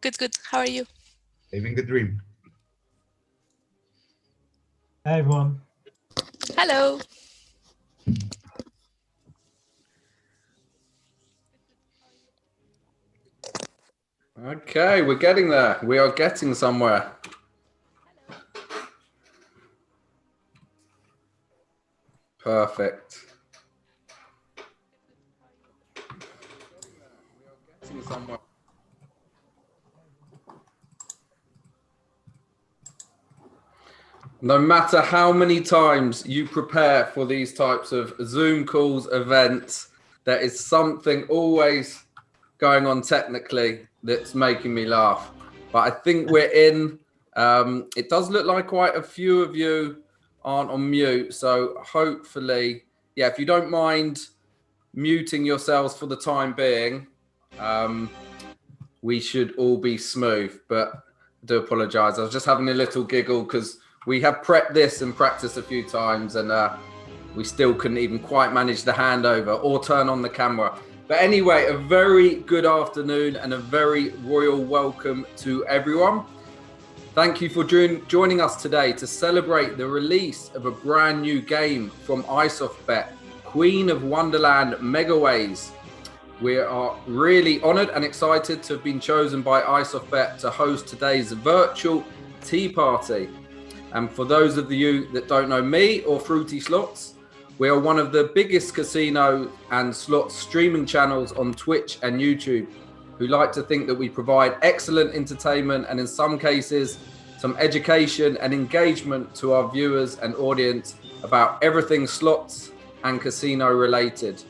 Good, good. How are you? Living the dream. Hey everyone. Hello. Okay, we're getting there. We are getting somewhere. Perfect. We are getting somewhere. No matter how many times you prepare for these types of Zoom calls, events, there is something always going on technically that's making me laugh. But I think we're in. It does look like quite a few of you aren't on mute. So hopefully, yeah, if you don't mind muting yourselves for the time being, we should all be smooth. But I do apologize. I was just having a little giggle because we have prepped this and practiced a few times, and we still couldn't even quite manage the handover or turn on the camera. But anyway, a very good afternoon and a very royal welcome to everyone. Thank you for joining us today to celebrate the release of a brand new game from iSoftBet, Queen of Wonderland Megaways. We are really honoured and excited to have been chosen by iSoftBet to host today's virtual tea party. And for those of you that don't know me or Fruity Slots, we are one of the biggest casino and slot streaming channels on Twitch and YouTube, who like to think that we provide excellent entertainment and in some cases, some education and engagement to our viewers and audience about everything slots and casino related.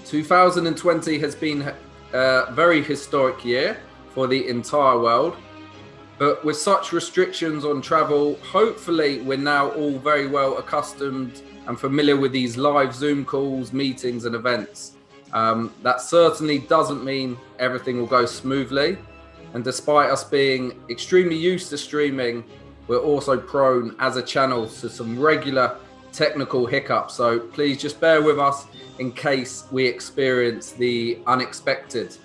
2020 has been a very historic year for the entire world. But with such restrictions on travel, hopefully we're now all very well accustomed and familiar with these live Zoom calls, meetings and events. That certainly doesn't mean everything will go smoothly. And despite us being extremely used to streaming, we're also prone as a channel to some regular technical hiccups. So please just bear with us in case we experience the unexpected.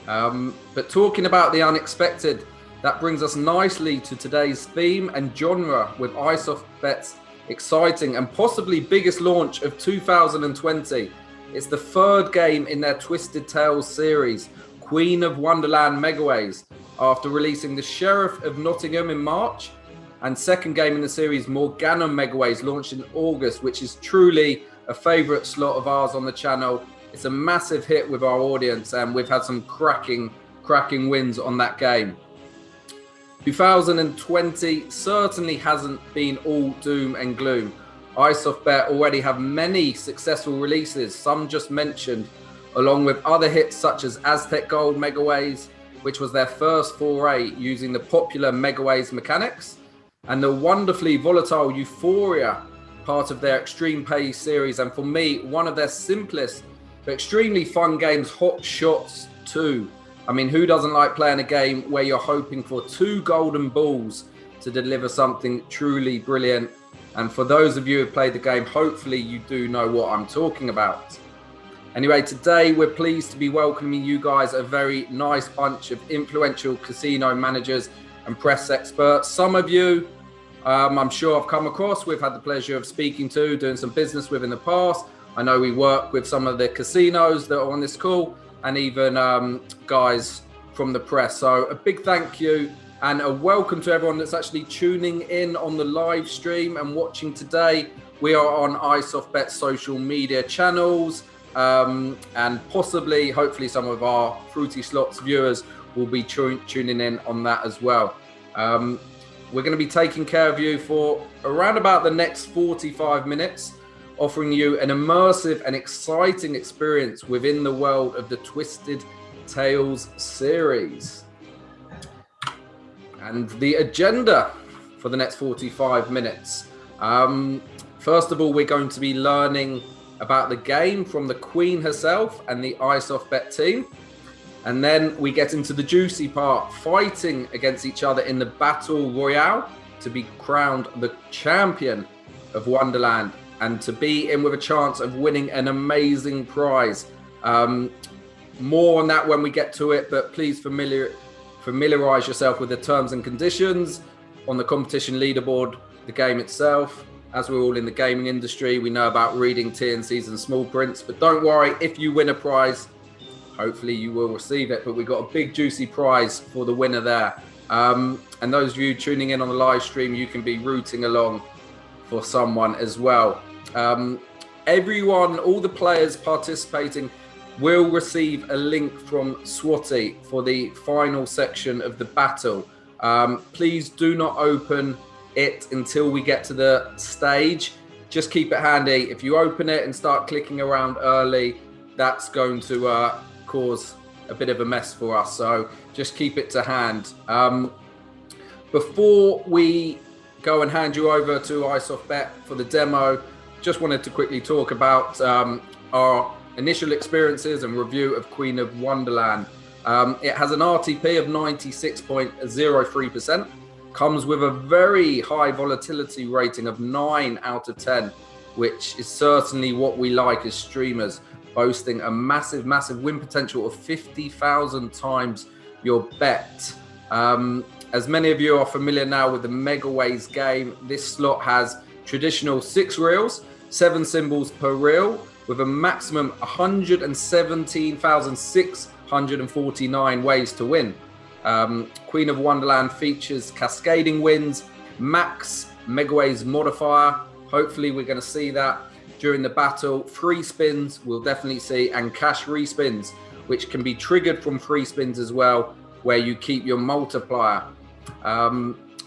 But talking about the unexpected, that brings us nicely to today's theme and genre with iSoftBet's exciting and possibly biggest launch of 2020. It's the third game in their Twisted Tales series, Queen of Wonderland Megaways, after releasing the Sheriff of Nottingham in March, and second game in the series, Morgana Megaways, launched in August, which is truly a favourite slot of ours on the channel. It's a massive hit with our audience, and we've had some cracking wins on that game. 2020 certainly hasn't been all doom and gloom. iSoftBet already have many successful releases, some just mentioned, along with other hits such as Aztec Gold Megaways, which was their first foray using the popular Megaways mechanics, and the wonderfully volatile Euphoria, part of their Extreme Pay series, and for me, one of their simplest but extremely fun games, Hot Shots 2. I mean, who doesn't like playing a game where you're hoping for two golden balls to deliver something truly brilliant? And for those of you who played the game, hopefully you do know what I'm talking about. Anyway, today we're pleased to be welcoming you guys, a very nice bunch of influential casino managers and press experts. Some of you, I'm sure I've come across, we've had the pleasure of speaking to, doing some business with in the past. I know we work with some of the casinos that are on this call, and even guys from the press. So a big thank you and a welcome to everyone that's actually tuning in on the live stream and watching today. We are on iSoftBet social media channels, and possibly, hopefully some of our Fruity Slots viewers will be tuning in on that as well. We're going to be taking care of you for around about the next 45 minutes, offering you an immersive and exciting experience within the world of the Twisted Tales series. And the agenda for the next 45 minutes. First of all, we're going to be learning about the game from the Queen herself and the iSoftBet team. And then we get into the juicy part, fighting against each other in the Battle Royale to be crowned the Champion of Wonderland, and to be in with a chance of winning an amazing prize. More on that when we get to it, but please familiarize yourself with the terms and conditions on the competition leaderboard, the game itself. As we're all in the gaming industry, we know about reading T&Cs and small prints, but don't worry, if you win a prize, hopefully you will receive it, but we've got a big juicy prize for the winner there. And those of you tuning in on the live stream, you can be rooting along for someone as well. Everyone, all the players participating will receive a link from Swati for the final section of the battle. Please do not open it until we get to the stage. Just keep it handy. If you open it and start clicking around early, that's going to cause a bit of a mess for us. So just keep it to hand. Before we go and hand you over to iSoftBet for the demo, just wanted to quickly talk about our initial experiences and review of Queen of Wonderland. It has an RTP of 96.03%, comes with a very high volatility rating of 9 out of 10, which is certainly what we like as streamers, boasting a massive win potential of 50,000 times your bet. As many of you are familiar now with the Megaways game, this slot has traditional 6 reels, 7 symbols per reel, with a maximum 117,649 ways to win. Queen of Wonderland features cascading wins, max Megaways modifier. Hopefully we're going to see that during the battle. Free spins we'll definitely see, and cash respins, which can be triggered from free spins as well, where you keep your multiplier.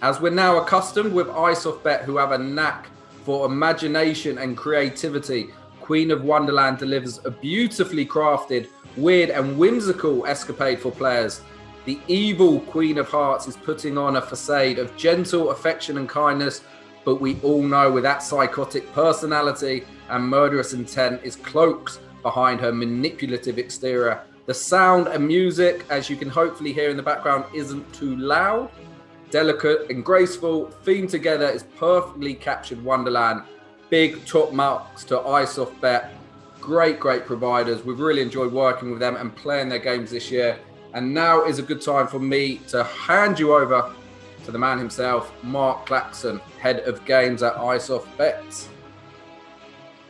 As we're now accustomed with iSoftBet, who have a knack for imagination and creativity, Queen of Wonderland delivers a beautifully crafted, weird and whimsical escapade for players. The evil Queen of Hearts is putting on a facade of gentle affection and kindness, but we all know with that psychotic personality and murderous intent is cloaked behind her manipulative exterior. The sound and music, as you can hopefully hear in the background, isn't too loud. Delicate and graceful, themed together is perfectly captured Wonderland. Big top marks to iSoftBet. Great providers. We've really enjoyed working with them and playing their games this year. And now is a good time for me to hand you over to the man himself, Mark Claxton, head of games at iSoftBet.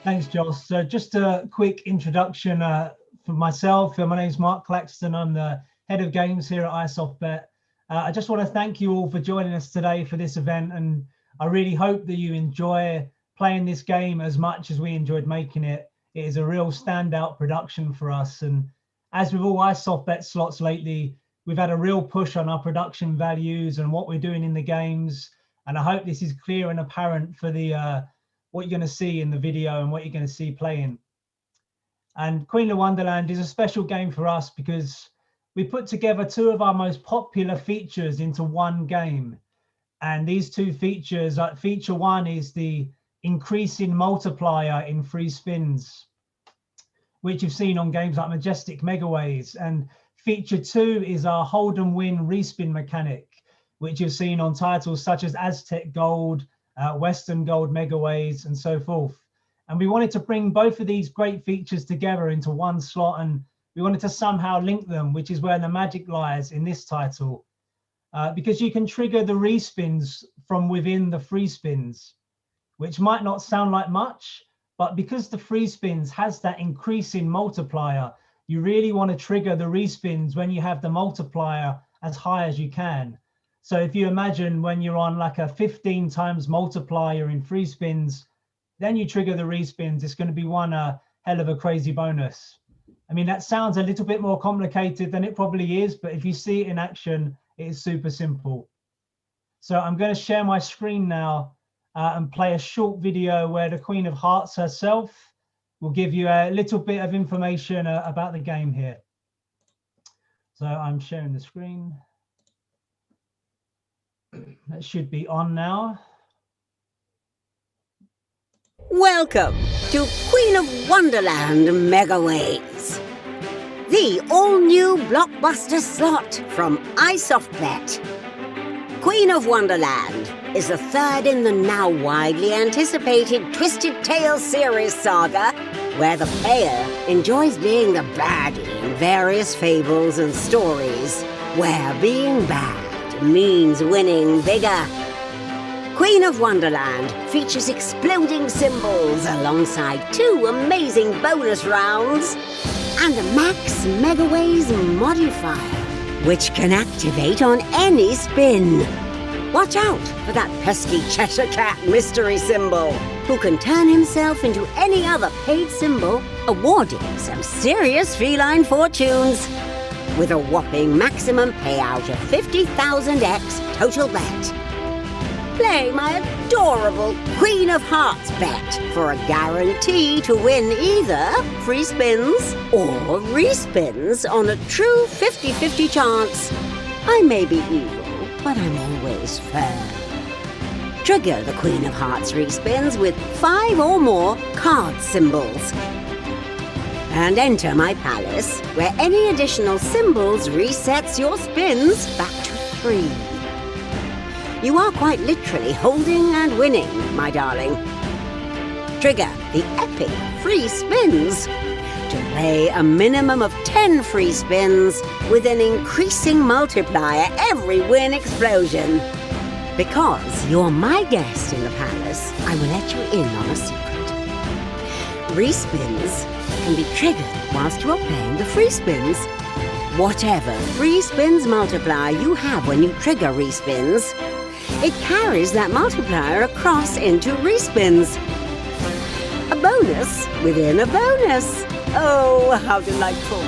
Thanks, Josh. So just a quick introduction for myself. My name is Mark Claxton. I'm the head of games here at iSoftBet. I just want to thank you all for joining us today for this event, and I really hope that you enjoy playing this game as much as we enjoyed making it. It is a real standout production for us, and as with all iSoftBet slots lately, we've had a real push on our production values and what we're doing in the games, and I hope this is clear and apparent for the what you're going to see in the video and what you're going to see playing. And Queen of Wonderland is a special game for us because we put together 2 of our most popular features into one game. And these 2 features, feature 1 is the increasing multiplier in free spins, which you've seen on games like Majestic Megaways. And feature 2 is our hold and win respin mechanic, which you've seen on titles such as Aztec Gold, Western Gold Megaways, and so forth. And we wanted to bring both of these great features together into one slot, and we wanted to somehow link them, which is where the magic lies in this title. Because you can trigger the respins from within the free spins, which might not sound like much, but because the free spins has that increasing multiplier, you really want to trigger the respins when you have the multiplier as high as you can. So if you imagine when you're on like a 15 times multiplier in free spins, then you trigger the respins, it's going to be one hell of a crazy bonus. I mean, that sounds a little bit more complicated than it probably is, but if you see it in action, it is super simple. So I'm going to share my screen now and play a short video where the Queen of Hearts herself will give you a little bit of information about the game here. So I'm sharing the screen. That should be on now. Welcome to Queen of Wonderland Megaways, the all-new blockbuster slot from iSoftBet. Queen of Wonderland is the 3rd in the now widely anticipated Twisted Tales series saga, where the player enjoys being the baddie in various fables and stories, where being bad means winning bigger. Queen of Wonderland features exploding symbols alongside 2 amazing bonus rounds and a Max Megaways modifier, which can activate on any spin. Watch out for that pesky Cheshire Cat mystery symbol, who can turn himself into any other paid symbol, awarding some serious feline fortunes, with a whopping maximum payout of 50,000x total bet. Play my adorable Queen of Hearts bet for a guarantee to win either free spins or respins on a true 50-50 chance. I may be evil, but I'm always fair. Trigger the Queen of Hearts respins with 5 or more card symbols. And enter my palace, where any additional symbols resets your spins back to 3. You are quite literally holding and winning, my darling. Trigger the epic free spins to play a minimum of 10 free spins with an increasing multiplier every win explosion. Because you're my guest in the palace, I will let you in on a secret. Respins can be triggered whilst you are playing the free spins. Whatever free spins multiplier you have when you trigger respins, it carries that multiplier across into respins. A bonus within a bonus. Oh, how delightful.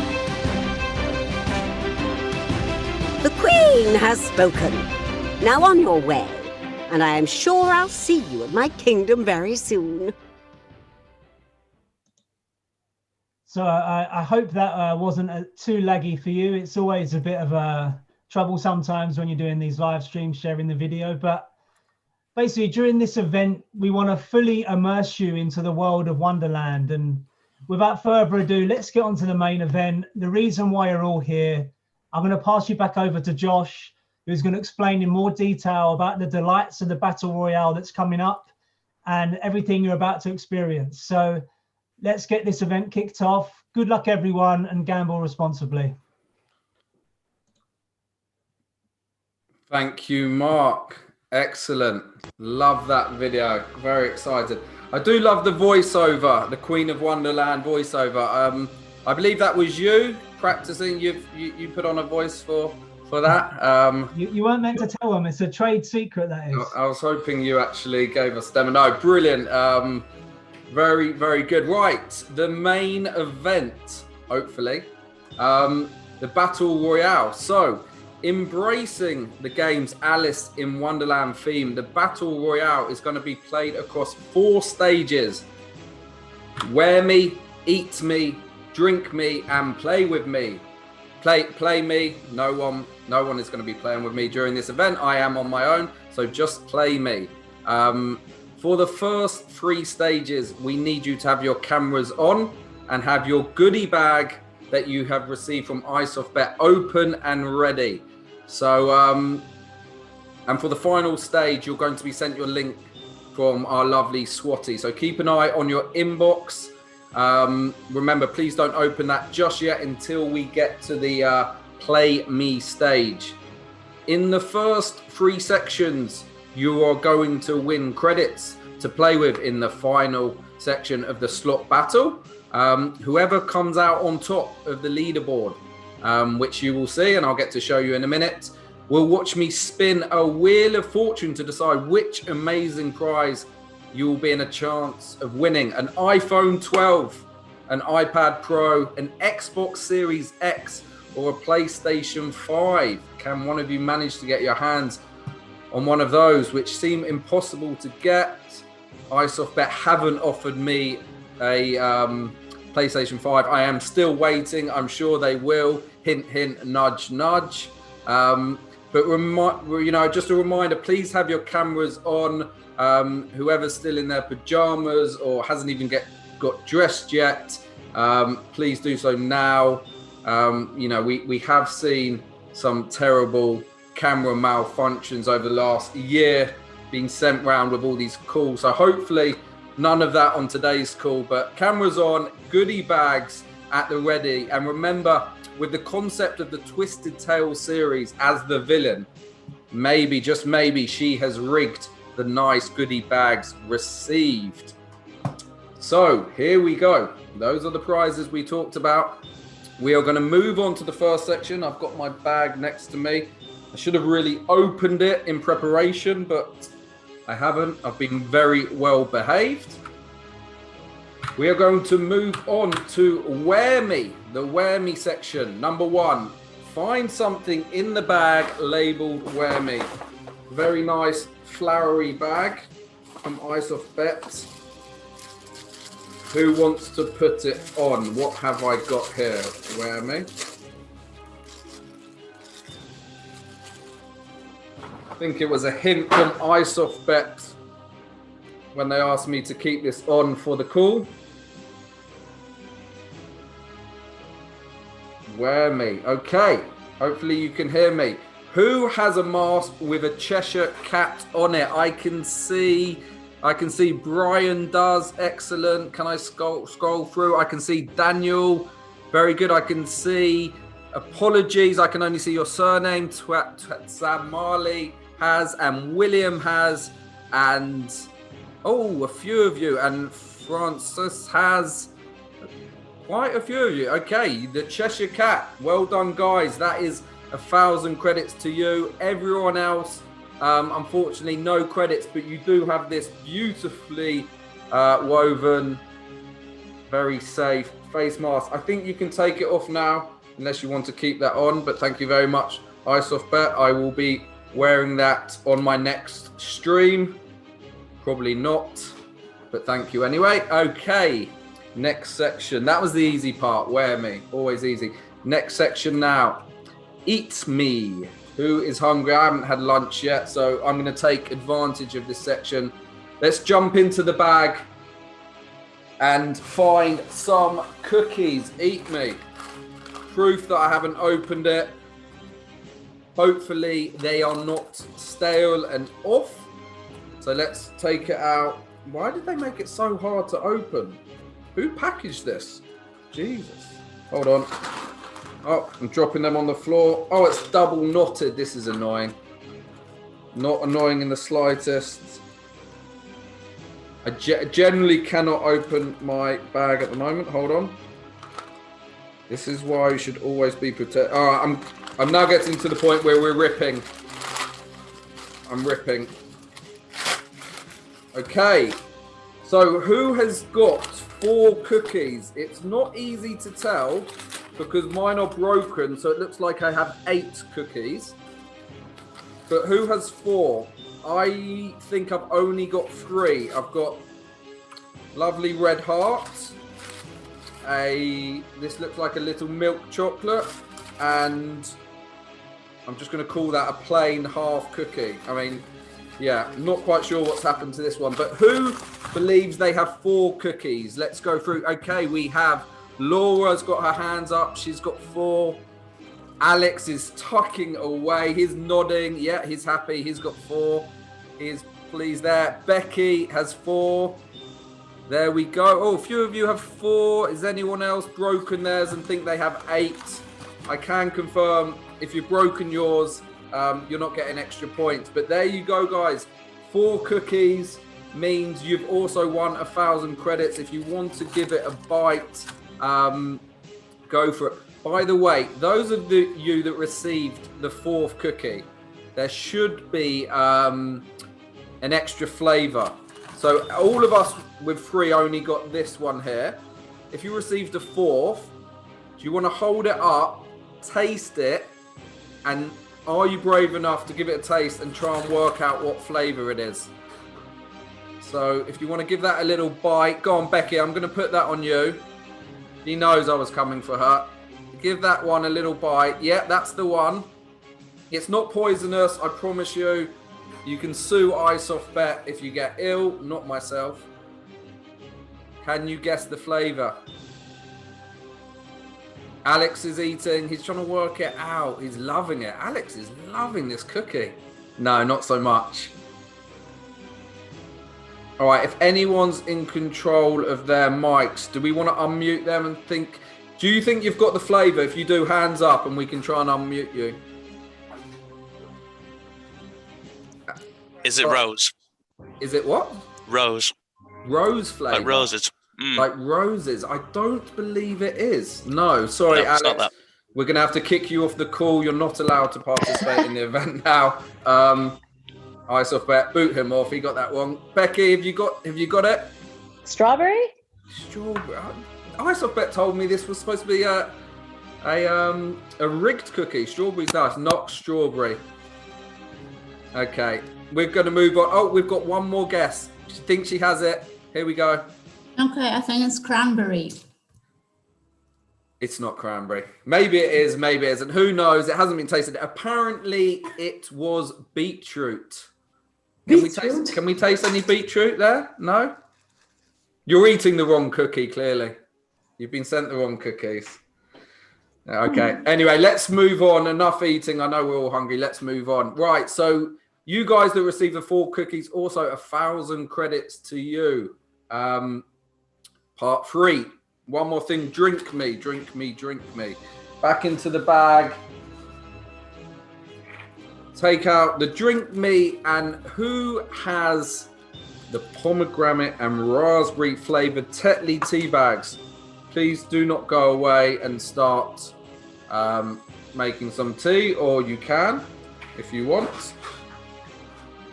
The Queen has spoken. Now on your way, and I am sure I'll see you at my kingdom very soon. So I hope that wasn't too laggy for you. It's always a bit of a trouble sometimes when you're doing these live streams, sharing the video. But basically, during this event, we want to fully immerse you into the world of Wonderland. And without further ado, let's get on to the main event. The reason why you're all here. I'm going to pass you back over to Josh, who's going to explain in more detail about the delights of the Battle Royale that's coming up and everything you're about to experience. So let's get this event kicked off. Good luck, everyone, and gamble responsibly. Thank you, Mark. Excellent. Love that video. Very excited. I do love the voiceover, the Queen of Wonderland voiceover. I believe that was you practicing. You put on a voice for that. You weren't meant to tell them. It's a trade secret, that is. I was hoping you actually gave us demo. No, brilliant. Very, very good. Right, the main event, hopefully, the Battle Royale. So, embracing the game's Alice in Wonderland theme, the Battle Royale is going to be played across 4 stages. Wear me, eat me, drink me, and play with me. Play me. No one is going to be playing with me during this event. I am on my own, so just play me. For the first 3 stages, we need you to have your cameras on and have your goodie bag that you have received from iSoftBet open and ready. So, and for the final stage, you're going to be sent your link from our lovely Swatty. So keep an eye on your inbox. Remember, please don't open that just yet until we get to the play me stage. In the first 3 sections, you are going to win credits to play with in the final section of the slot battle. Whoever comes out on top of the leaderboard, which you will see, and I'll get to show you in a minute, will watch me spin a wheel of fortune to decide which amazing prize you will be in a chance of winning. An iPhone 12, an iPad Pro, an Xbox Series X, or a PlayStation 5. Can one of you manage to get your hands on one of those, which seem impossible to get? iSoftBet haven't offered me a PlayStation 5. I am still waiting. I'm sure they will. Hint, hint, nudge, nudge. But just a reminder, please have your cameras on. Whoever's still in their pajamas or hasn't even got dressed yet, please do so now. We have seen some terrible camera malfunctions over the last year being sent around with all these calls. So hopefully None of that on today's call, but cameras on, goodie bags at the ready. And remember, with the concept of the Twisted Tale series as the villain, maybe, just maybe, she has rigged the nice goodie bags received. So here we go. Those are the prizes we talked about. We are going to move on to the first section. I've got my bag next to me. I should have really opened it in preparation, but I haven't. I've been very well behaved. We are going to move on to Wear Me, the Wear Me section. Number 1, find something in the bag labeled Wear Me. Very nice flowery bag from iSoftBet. Who wants to put it on? What have I got here? Wear Me. I think it was a hint from iSoftBet when they asked me to keep this on for the call. Wear Me. Okay. Hopefully you can hear me. Who has a mask with a Cheshire cat on it? I can see Brian does. Excellent. Can I scroll through? I can see Daniel. Very good. I can see, apologies, I can only see your surname. Sam Marley has, and William has, and a few of you, and Francis has. Quite a few of you. Okay, the Cheshire Cat. Well done, guys. That is 1,000 credits to you. Everyone else, unfortunately, no credits, but you do have this beautifully woven, very safe face mask. I think you can take it off now, unless you want to keep that on, but thank you very much, iSoftBet. I will be wearing that on my next stream. Probably not, but thank you anyway. Okay. Next section. That was the easy part. Wear Me. Always easy. Next section now. Eat Me. Who is hungry? I haven't had lunch yet, so I'm going to take advantage of this section. Let's jump into the bag and find some cookies. Eat Me. Proof that I haven't opened it. Hopefully they are not stale and off. So let's take it out. Why did they make it so hard to open? Who packaged this? Jesus. Hold on. Oh, I'm dropping them on the floor. Oh, it's double knotted. This is annoying. Not annoying in the slightest. I generally cannot open my bag at the moment. Hold on. This is why you should always be protected. All right, I'm now getting to the point where we're ripping. I'm ripping. Okay. So who has got 4 cookies? It's not easy to tell because mine are broken, so it looks like I have 8 cookies. But who has 4? I think I've only got 3. I've got lovely red hearts. This looks like a little milk chocolate, and I'm just going to call that a plain half cookie. I mean, yeah, not quite sure what's happened to this one, but who believes they have 4 cookies? Let's go through. Okay, we have Laura's got her hands up. She's got 4. Alex is tucking away. He's nodding. Yeah, he's happy. He's got 4. He's pleased there. Becky has 4. There we go. Oh, a few of you have 4. Is anyone else broken theirs and think they have 8? I can confirm if you've broken yours, you're not getting extra points. But there you go, guys. 4 cookies means you've also won 1,000 credits. If you want to give it a bite, go for it. By the way, those of you that received the 4th cookie, there should be an extra flavor. So all of us with 3 only got this one here. If you received a 4th, do you want to hold it up, taste it, and are you brave enough to give it a taste and try and work out what flavor it is? So if you want to give that a little bite, go on, Becky, I'm going to put that on you. She knows I was coming for her. Give that one a little bite. Yeah, that's the one. It's not poisonous, I promise you. You can sue iSoftBet if you get ill, not myself. Can you guess the flavor? Alex is eating. He's trying to work it out. He's loving it. Alex is loving this cookie. No, not so much. All right, if anyone's in control of their mics, do we want to unmute them and think? Do you think you've got the flavour? If you do, hands up and we can try and unmute you. Is it rose? Is it what? Rose. Rose flavour. Like roses. Like roses. I don't believe it is. No, sorry, No, it's not Alex. that. We're going to have to kick you off the call. You're not allowed to participate in the event now. iSoftBet, boot him off. He got that wrong. Becky, have you got it? Strawberry? Strawberry. iSoftBet told me this was supposed to be a rigged cookie. Strawberry's nice, not strawberry. Okay, we're going to move on. Oh, we've got one more guess. She thinks she has it. Here we go. Okay, I think it's cranberry. It's not cranberry. Maybe it is, maybe it isn't. Who knows? It hasn't been tasted. Apparently, it was beetroot. Can we taste any beetroot there? No? You're eating the wrong cookie, clearly. You've been sent the wrong cookies. Okay. Anyway, let's move on. Enough eating. I know we're all hungry. Let's move on. Right. So you guys that receive the 4 cookies, also 1,000 credits to you. Part 3. One more thing. Drink me. Back into the bag. Take out the drink me, and who has the pomegranate and raspberry flavored Tetley tea bags? Please do not go away and start making some tea, or you can if you want.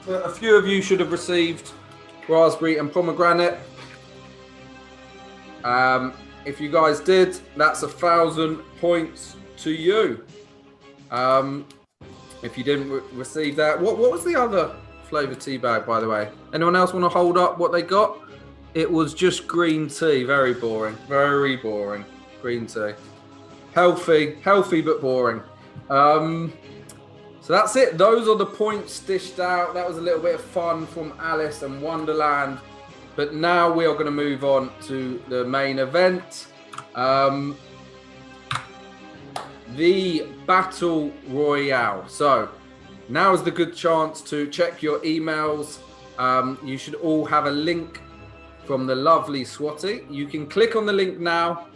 But a few of you should have received raspberry and pomegranate. If you guys did, that's 1,000 points to you. If you didn't receive that, what was the other flavored tea bag, by the way? Anyone else want to hold up what they got? It was just green tea. Very boring. Very boring. Green tea. Healthy but boring. So that's it. Those are the points dished out. That was a little bit of fun from Alice and Wonderland. But now we are going to move on to the main event. The Battle Royale. So now is the good chance to check your emails. You should all have a link from the lovely Swatty. You can click on the link now,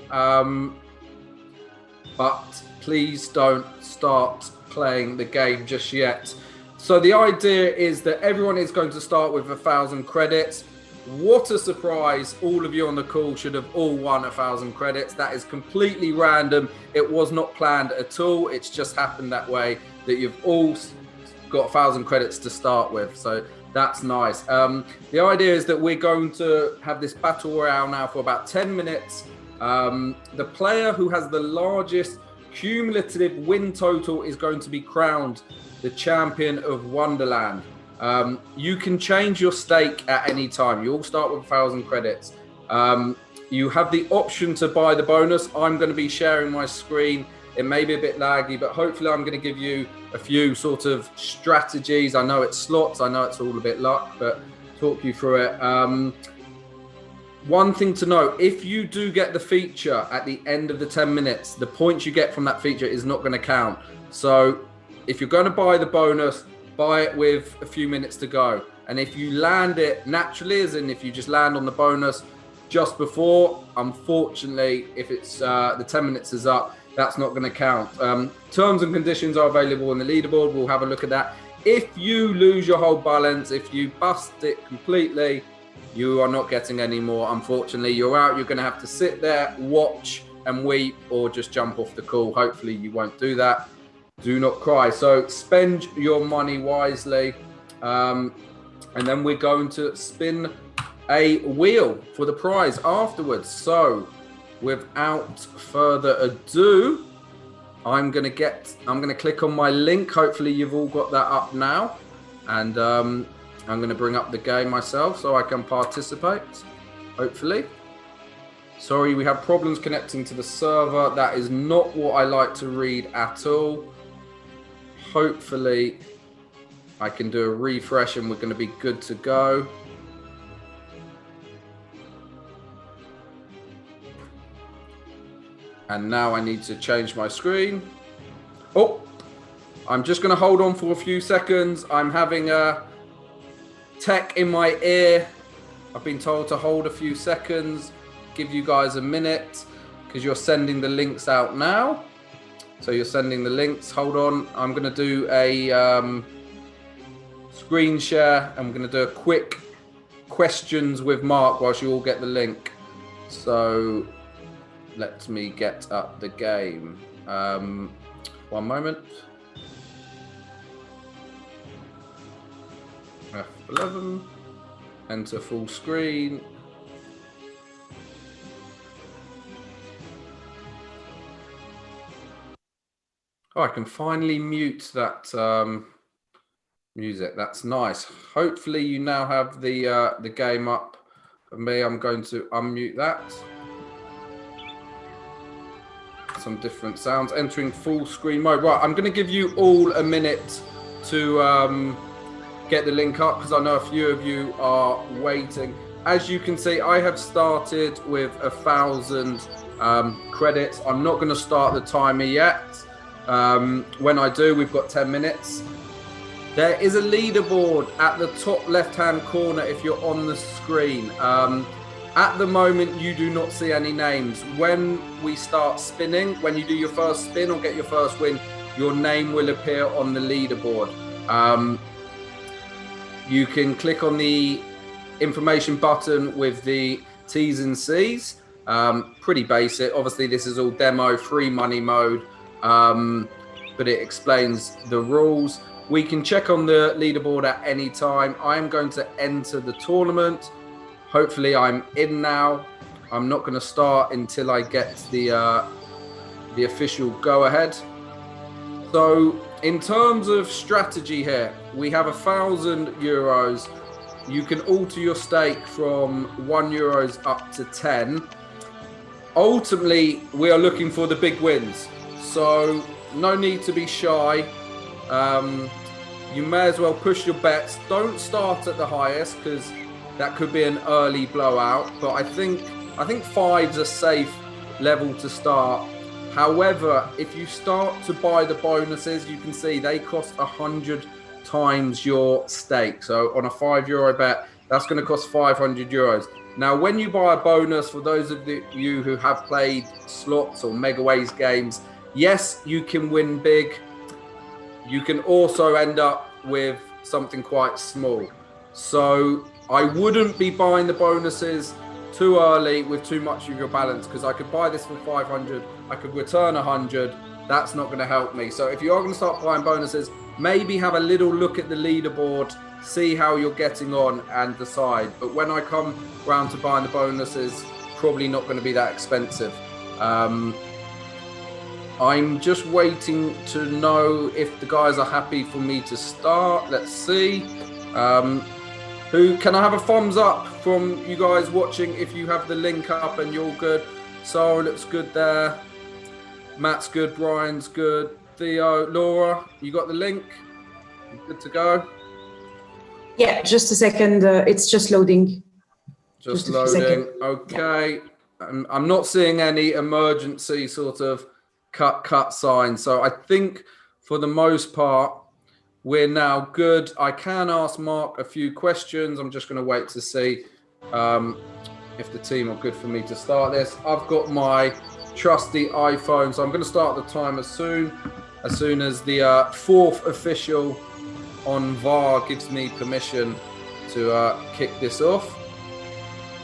but please don't start playing the game just yet. So the idea is that everyone is going to start with 1,000 credits. What a surprise. All of you on the call should have all won 1,000 credits. That is completely random. It was not planned at all. It's just happened that way, that you've all got 1,000 credits to start with. So that's nice. The idea is that we're going to have this Battle Royale now for about 10 minutes. The player who has the largest cumulative win total is going to be crowned the Champion of Wonderland. You can change your stake at any time. You all start with 1,000 credits. You have the option to buy the bonus. I'm going to be sharing my screen. It may be a bit laggy, but hopefully I'm going to give you a few sort of strategies. I know it's slots. I know it's all a bit luck, but talk you through it. One thing to note, if you do get the feature at the end of the 10 minutes, the points you get from that feature is not going to count. So if you're going to buy the bonus, buy it with a few minutes to go. And if you land it naturally, as in if you just land on the bonus just before, unfortunately, if it's the 10 minutes is up, that's not going to count. Terms and conditions are available in the leaderboard. We'll have a look at that. If you lose your whole balance, if you bust it completely, you are not getting any more. Unfortunately, you're out. You're going to have to sit there, watch and weep, or just jump off the call. Hopefully you won't do that. Do not cry. So spend your money wisely. And then we're going to spin a wheel for the prize afterwards. So without further ado, I'm going to click on my link. Hopefully you've all got that up now. And I'm going to bring up the game myself so I can participate, hopefully. Sorry, we have problems connecting to the server. That is not what I like to read at all. Hopefully I can do a refresh and we're going to be good to go. And now I need to change my screen. Oh, I'm just going to hold on for a few seconds. I'm having a tech in my ear I've been told to hold a few seconds, give you guys a minute, because you're sending the links out now. So you're sending the links. Hold on. I'm going to do a screen share. I'm going to do a quick questions with Mark whilst you all get the link. So let me get up the game. One moment. F11. Enter full screen. Oh, I can finally mute that music. That's nice. Hopefully you now have the game up. For me, I'm going to unmute that. Some different sounds. Entering full screen mode. Right, I'm going to give you all a minute to get the link up because I know a few of you are waiting. As you can see, I have started with 1,000 credits. I'm not going to start the timer yet. When I do, we've got 10 minutes. There is a leaderboard at the top left-hand corner if you're on the screen. At the moment, you do not see any names. When we start spinning, when you do your first spin or get your first win, your name will appear on the leaderboard. You can click on the information button with the T's and C's. Pretty basic. Obviously, this is all demo, free money mode. But it explains the rules. We can check on the leaderboard at any time. I am going to enter the tournament. Hopefully I'm in now. I'm not going to start until I get the official go ahead. So in terms of strategy here, we have €1,000. You can alter your stake from €1 up to 10. Ultimately, we are looking for the big wins. So no need to be shy. You may as well push your bets. Don't start at the highest because that could be an early blowout. But I think 5's a safe level to start. However, if you start to buy the bonuses, you can see they cost 100 times your stake. So on a €5 bet, that's going to cost €500. Now, when you buy a bonus, for those of you who have played slots or Megaways games, yes, you can win big. You can also end up with something quite small. So I wouldn't be buying the bonuses too early with too much of your balance because I could buy this for 500. I could return 100. That's not going to help me. So if you are going to start buying bonuses, maybe have a little look at the leaderboard, see how you're getting on and decide. But when I come round to buying the bonuses, probably not going to be that expensive. I'm just waiting to know if the guys are happy for me to start. Let's see. Who can I have a thumbs up from you guys watching if you have the link up and you're good? Sarah looks good there. Matt's good. Brian's good. Theo, Laura, you got the link? Good to go? Yeah, just a second. It's just loading. Just loading. Okay. Yeah. I'm not seeing any emergency sort of cut sign. So I think for the most part, we're now good. I can ask Mark a few questions. I'm just going to wait to see if the team are good for me to start this. I've got my trusty iPhone, so I'm going to start the timer soon as the fourth official on VAR gives me permission to kick this off.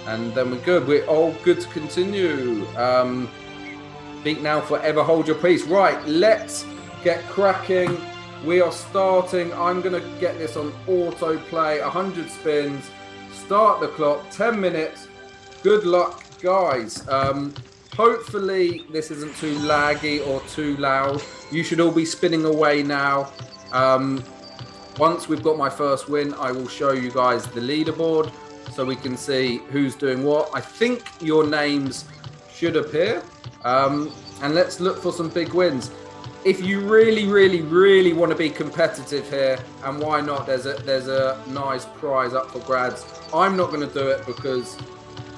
And then we're good. We're all good to continue. Beat now, forever hold your peace. Right, let's get cracking. We are starting. I'm going to get this on autoplay. 100 spins. Start the clock. 10 minutes. Good luck, guys. Hopefully this isn't too laggy or too loud. You should all be spinning away now. Once we've got my first win, I will show you guys the leaderboard so we can see who's doing what. I think your names should appear. And let's look for some big wins. If you really want to be competitive here, and why not, there's a nice prize up for grabs. I'm not going to do it because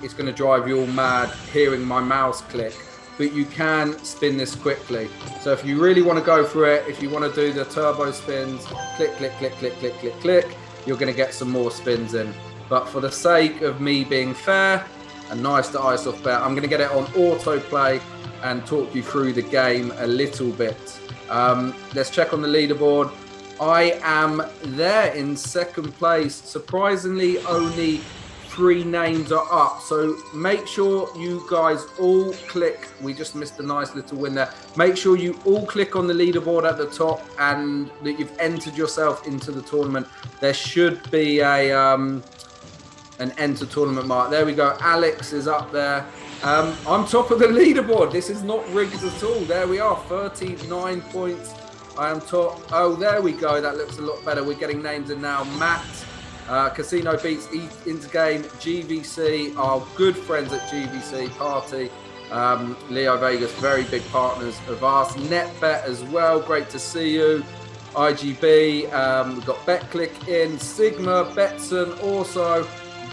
it's going to drive you all mad hearing my mouse click, but you can spin this quickly. So if you really want to go for it, if you want to do the turbo spins, click, click, click, click, click, click, click, you're going to get some more spins in. But for the sake of me being fair and nice to iSoftBet, I'm going to get it on autoplay and talk you through the game a little bit. Let's check on the leaderboard. I am there in second place. Surprisingly, only 3 names are up. So make sure you guys all click. We just missed a nice little win there. Make sure you all click on the leaderboard at the top and that you've entered yourself into the tournament. There should be an enter tournament mark. There we go. Alex is up there. I'm top of the leaderboard. This is not rigged at all. There we are, 39 points. I am top. Oh, there we go. That looks a lot better. We're getting names in now. Matt, Casino Beats, Intergame, GVC, our good friends at GVC, Party, Leo Vegas, very big partners of ours. NetBet as well. Great to see you. IGB, we've got BetClick in. Sigma, Betson also.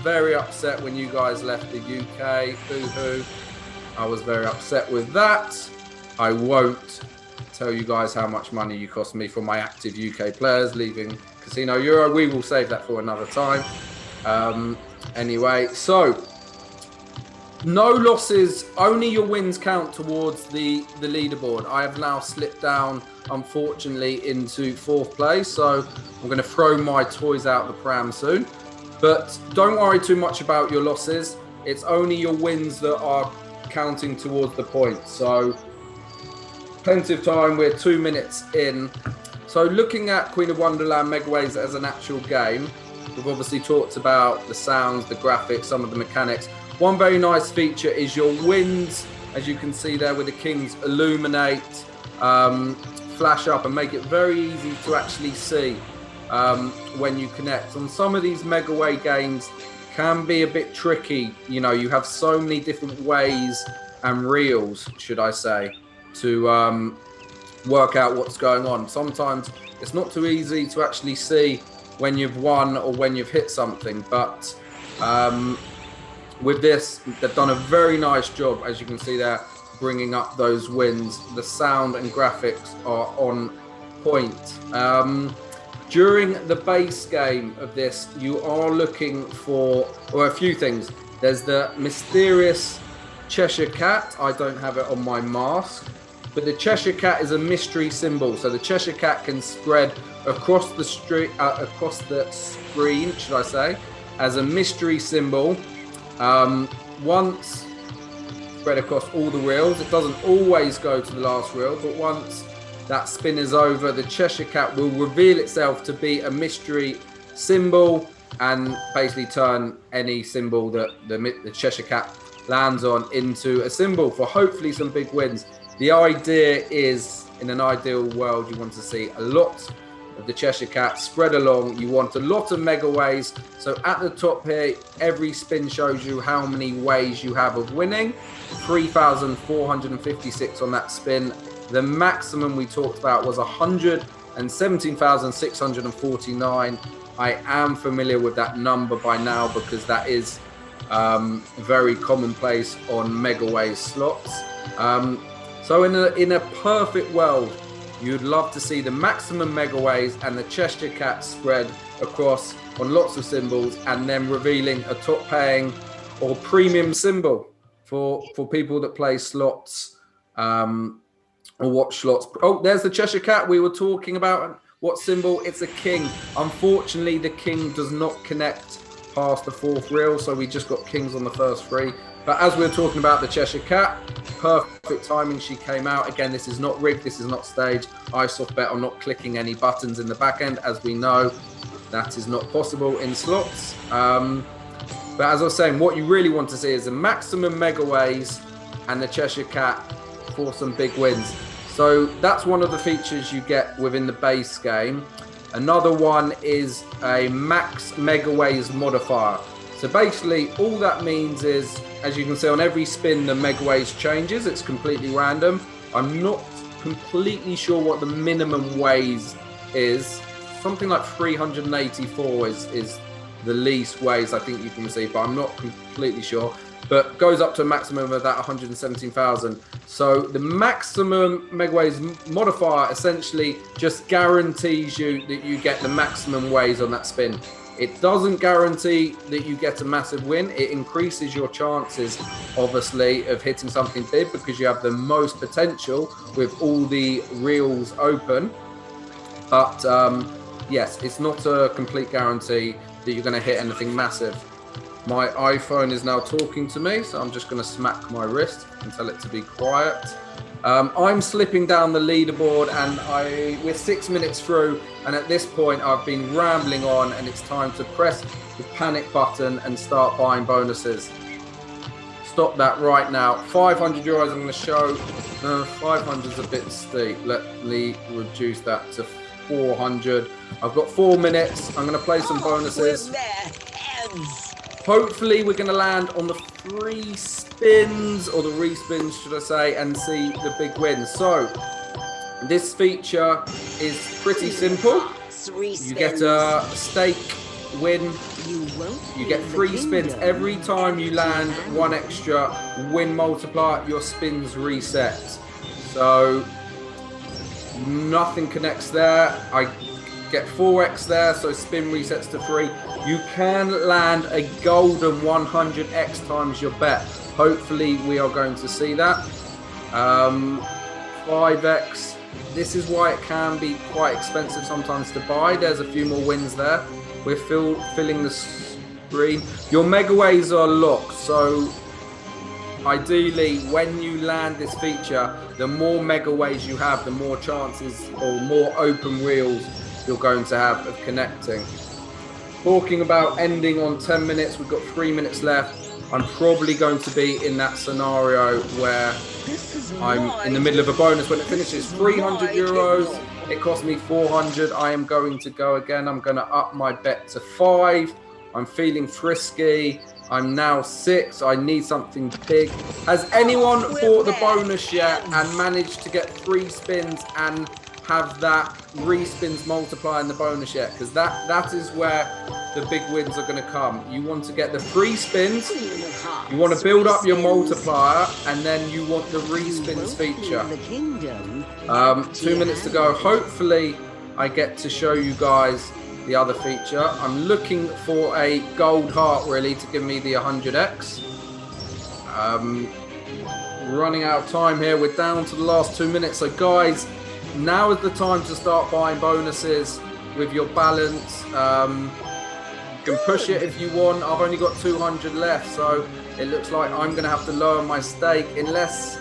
Very upset when you guys left the UK. Boo-hoo. I was very upset with that. I won't tell you guys how much money you cost me for my active UK players leaving Casino Euro. We will save that for another time. Anyway, so no losses, only your wins count towards the leaderboard. I have now slipped down, unfortunately, into 4th place. So I'm going to throw my toys out the pram soon. But don't worry too much about your losses. It's only your wins that are counting towards the points. So plenty of time. We're 2 minutes in. So looking at Queen of Wonderland Megaways as an actual game, we've obviously talked about the sounds, the graphics, some of the mechanics. One very nice feature is your wins, as you can see there with the kings, illuminate, flash up and make it very easy to actually see when you connect. On some of these Megaway games can be a bit tricky. You know, you have so many different ways and reels, should I say, to work out what's going on. Sometimes it's not too easy to actually see when you've won or when you've hit something, but with this, they've done a very nice job, as you can see there, bringing up those wins. The sound and graphics are on point. During the base game of this, you are looking for a few things. There's the mysterious Cheshire Cat. I don't have it on my mask, but the Cheshire Cat is a mystery symbol. So the Cheshire Cat can spread across the street, across the screen, should I say, as a mystery symbol. Once spread across all the reels, it doesn't always go to the last reel, but once that spin is over, the Cheshire Cat will reveal itself to be a mystery symbol and basically turn any symbol that the Cheshire Cat lands on into a symbol for hopefully some big wins. The idea is, in an ideal world, you want to see a lot of the Cheshire Cat spread along. You want a lot of Megaways. So at the top here, every spin shows you how many ways you have of winning. 3,456 on that spin. The maximum we talked about was 117,649. I am familiar with that number by now because that is very commonplace on Megaway slots. So in a perfect world, you'd love to see the maximum Megaways and the Cheshire Cat spread across on lots of symbols and then revealing a top paying or premium symbol for people that play slots or watch slots. Oh, there's the Cheshire Cat we were talking about. What symbol? It's a king. Unfortunately, the king does not connect past the 4th reel, so we just got kings on the first 3. But as we were talking about the Cheshire Cat, perfect timing, she came out. Again, this is not rigged, this is not staged. iSoftBet are not clicking any buttons in the back end. As we know, that is not possible in slots. But as I was saying, what you really want to see is the maximum Megaways and the Cheshire Cat for some big wins. So that's one of the features you get within the base game. Another one is a max Megaways modifier. So basically all that means is, as you can see on every spin, the Megaways changes. It's completely random. I'm not completely sure what the minimum ways is. Something like 384 is the least ways I think you can receive, but I'm not completely sure. But goes up to a maximum of that 117,000. So the maximum Megaways modifier essentially just guarantees you that you get the maximum ways on that spin. It doesn't guarantee that you get a massive win. It increases your chances, obviously, of hitting something big because you have the most potential with all the reels open. But yes, it's not a complete guarantee that you're going to hit anything massive. My iPhone is now talking to me, so I'm just going to smack my wrist and tell it to be quiet. I'm slipping down the leaderboard, and we're 6 minutes through, and at this point I've been rambling on, and it's time to press the panic button and start buying bonuses. Stop that right now. 500 euros I'm going to show. 500 is a bit steep. Let me reduce that to 400. I've got 4 minutes. I'm going to play some bonuses. Hopefully we're going to land on the free spins, or the respins should I say, and see the big wins. So this feature is pretty simple. You get a stake win. You get free spins every time you land 1 extra win multiplier. Your spins reset. So nothing connects there. I get 4x there, so spin resets to 3. You can land a golden 100x times your bet. Hopefully we are going to see that. 5x. This is why it can be quite expensive sometimes to buy. There's a few more wins there. We're filling the screen. Your Megaways are locked, so ideally when you land this feature, the more Megaways you have, the more chances or more open reels you're going to have of connecting. Talking about ending on 10 minutes, we've got 3 minutes left. I'm probably going to be in that scenario where I'm in the middle of a bonus when it finishes. 300 euros, it cost me 400. I am going to go again. I'm going to up my bet to 5. I'm feeling frisky. I'm now 6. I need something big. Has anyone bought the bonus yet and managed to get 3 spins and have that respins multiply in the bonus yet? Because that is where the big wins are going to come. You want to get the free spins, you want to build up your multiplier, and then you want the respins feature. 2 minutes to go. Hopefully I get to show you guys the other feature. I'm looking for a gold heart really to give me the 100x. Running out of time here. We're down to the last 2 minutes. So guys, now is the time to start buying bonuses with your balance. You can push it if you want. I've only got 200 left, so it looks like I'm going to have to lower my stake unless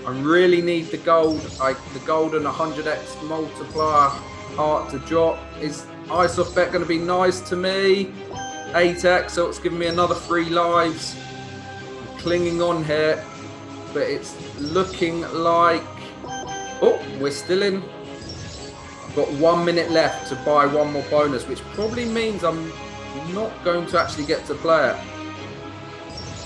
I really need the gold. The golden 100x multiplier heart to drop. Is iSoftBet going to be nice to me? 8x, so it's giving me another 3 lives. I'm clinging on here, but it's looking like... Oh, we're still in. I've got 1 minute left to buy 1 more bonus, which probably means I'm not going to actually get to play it.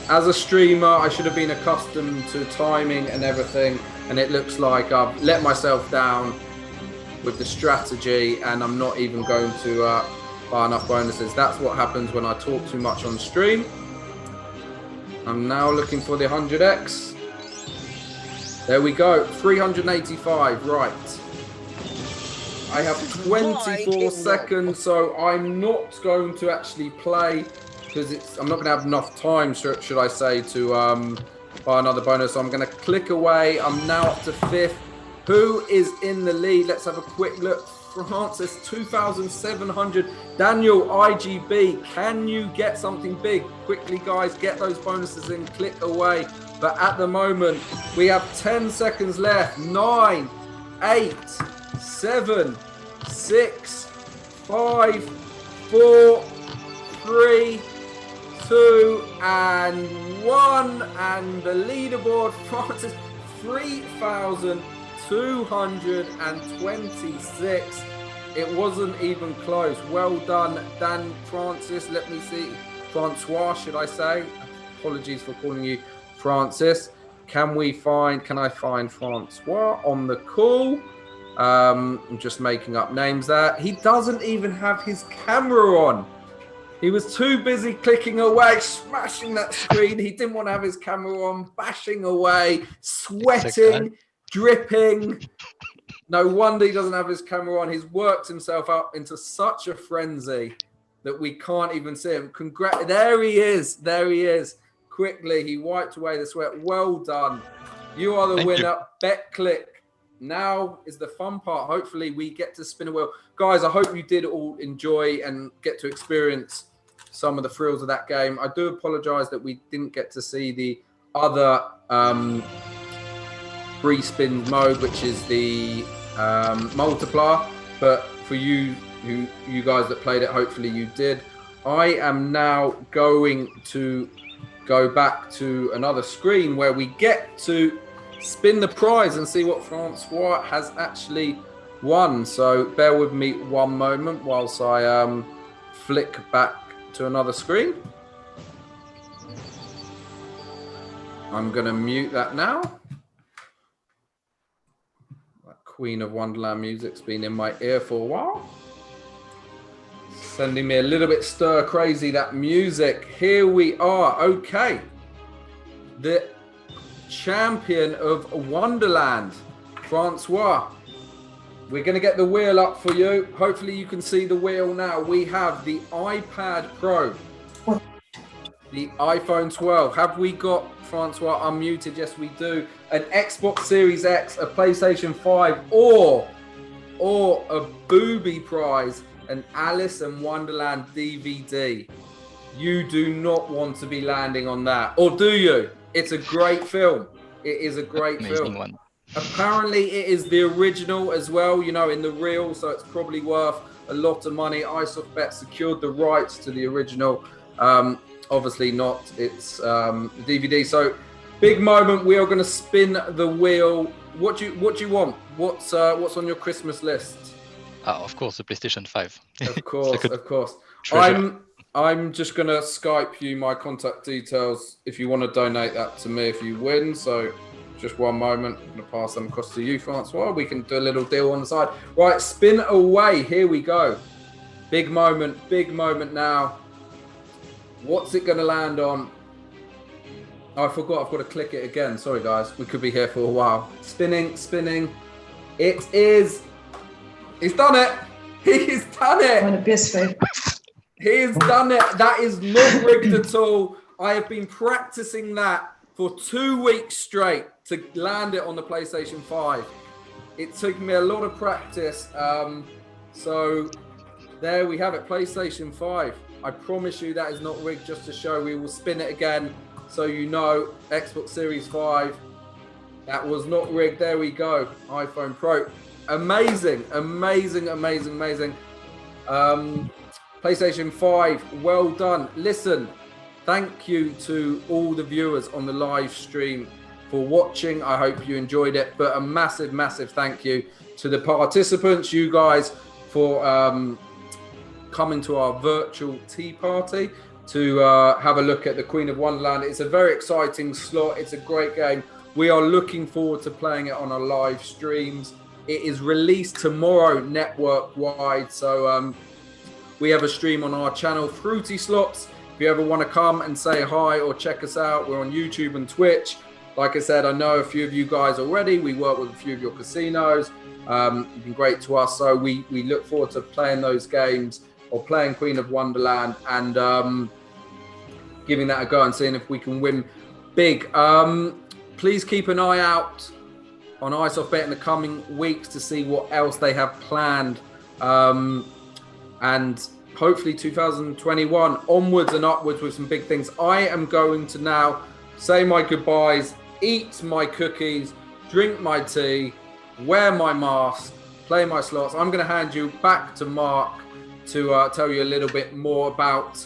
As a streamer, I should have been accustomed to timing and everything, and it looks like I've let myself down with the strategy, and I'm not even going to buy enough bonuses. That's what happens when I talk too much on stream. I'm now looking for the 100x. There we go, 385, right. I have 24 seconds, so I'm not going to actually play because I'm not going to have enough time, should I say, to buy another bonus. So I'm going to click away. I'm now up to 5th. Who is in the lead? Let's have a quick look. Francis, 2,700. Daniel, IGB, can you get something big? Quickly, guys, get those bonuses in, click away. But at the moment, we have 10 seconds left. 9, 8, 7, 6, 5, 4, 3, 2, and 1. And the leaderboard, Francis, 3,226. It wasn't even close. Well done, Dan Francis. Let me see. Francois, should I say? Apologies for calling you Francis. Can I find Francois on the call? I'm just making up names there. He doesn't even have his camera on. He was too busy clicking away, smashing that screen. He didn't want to have his camera on, bashing away, sweating, dripping. No wonder he doesn't have his camera on. He's worked himself up into such a frenzy. that we can't even see him. There he is. There he is. Quickly, he wiped away the sweat. Well done. You are the winner. Bet click. Now is the fun part. Hopefully, we get to spin a wheel. Guys, I hope you did all enjoy and get to experience some of the thrills of that game. I do apologize that we didn't get to see the other free spin mode, which is the multiplier. But for you guys that played it, hopefully you did. I am now going to go back to another screen where we get to spin the prize and see what Francois has actually won. So bear with me one moment whilst I flick back to another screen. I'm going to mute that now. That Queen of Wonderland music's been in my ear for a while. Sending me a little bit stir crazy, that music. Here we are. Okay. The Champion of Wonderland, Francois. We're going to get the wheel up for you. Hopefully you can see the wheel now. We have the iPad Pro, the iPhone 12. Have we got, Francois, unmuted? Yes, we do. An Xbox Series X, a PlayStation 5, or a booby prize, an Alice in Wonderland DVD. You do not want to be landing on that. Or do you? It's a great film. It is a great film. One. Apparently, it is the original as well, you know, in the reel, so it's probably worth a lot of money. iSoftBet secured the rights to the original. Obviously not its DVD. So, big moment. We are going to spin the wheel. What do you want? What's on your Christmas list? Of course, the PlayStation 5. Of course, of course. Treasure. I'm just going to Skype you my contact details if you want to donate that to me if you win. So just one moment. I'm going to pass them across to you, Francois. We can do a little deal on the side. Right, spin away. Here we go. Big moment now. What's it going to land on? Oh, I forgot. I've got to click it again. Sorry, guys. We could be here for a while. Spinning. It is. He's done it. He's done it. On a PS5. He's done it. That is not rigged at all. I have been practicing that for 2 weeks straight to land it on the PlayStation 5. It took me a lot of practice. So there we have it, PlayStation 5. I promise you that is not rigged, just to show. We will spin it again so you know. Xbox Series 5. That was not rigged. There we go. iPhone Pro. Amazing. PlayStation 5, well done. Listen, thank you to all the viewers on the live stream for watching. I hope you enjoyed it, but a massive thank you to the participants, you guys, for coming to our virtual tea party to have a look at the Queen of Wonderland. It's a very exciting slot. It's a great game. We are looking forward to playing it on our live streams. It is released tomorrow network-wide, so we have a stream on our channel, Fruity Slots. If you ever want to come and say hi or check us out, we're on YouTube and Twitch. Like I said, I know a few of you guys already. We work with a few of your casinos. You've been great to us, so we look forward to playing those games or playing Queen of Wonderland and giving that a go and seeing if we can win big. Please keep an eye out on iSoftBet in the coming weeks to see what else they have planned. And hopefully 2021 onwards and upwards with some big things. I am going to now say my goodbyes, eat my cookies, drink my tea, wear my mask, play my slots. I'm going to hand you back to Mark to tell you a little bit more about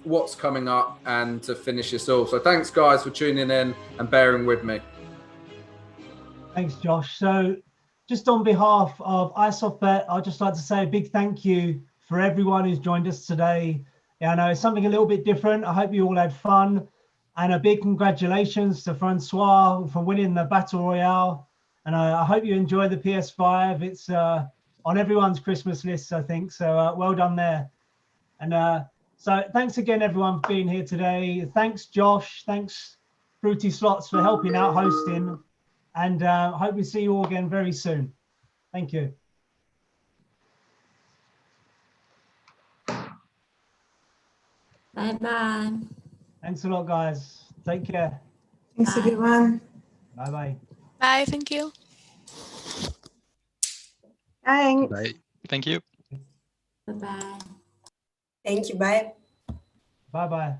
what's coming up and to finish this off. So thanks, guys, for tuning in and bearing with me. Thanks, Josh. So just on behalf of iSoftBet, I'd just like to say a big thank you for everyone who's joined us today. Yeah, I know it's something a little bit different. I hope you all had fun. And a big congratulations to Francois for winning the Battle Royale. And I hope you enjoy the PS5. It's on everyone's Christmas list, I think. So well done there. And so thanks again, everyone, for being here today. Thanks, Josh. Thanks, Fruity Slots, for helping out hosting. And hope we see you all again very soon. Thank you. Bye bye. Thanks a lot, guys. Take care. Thanks, Bye. everyone. Bye-bye. Bye. Thank you. Thanks. Bye. Thank you. Bye bye. Thank you. Bye. Bye-bye.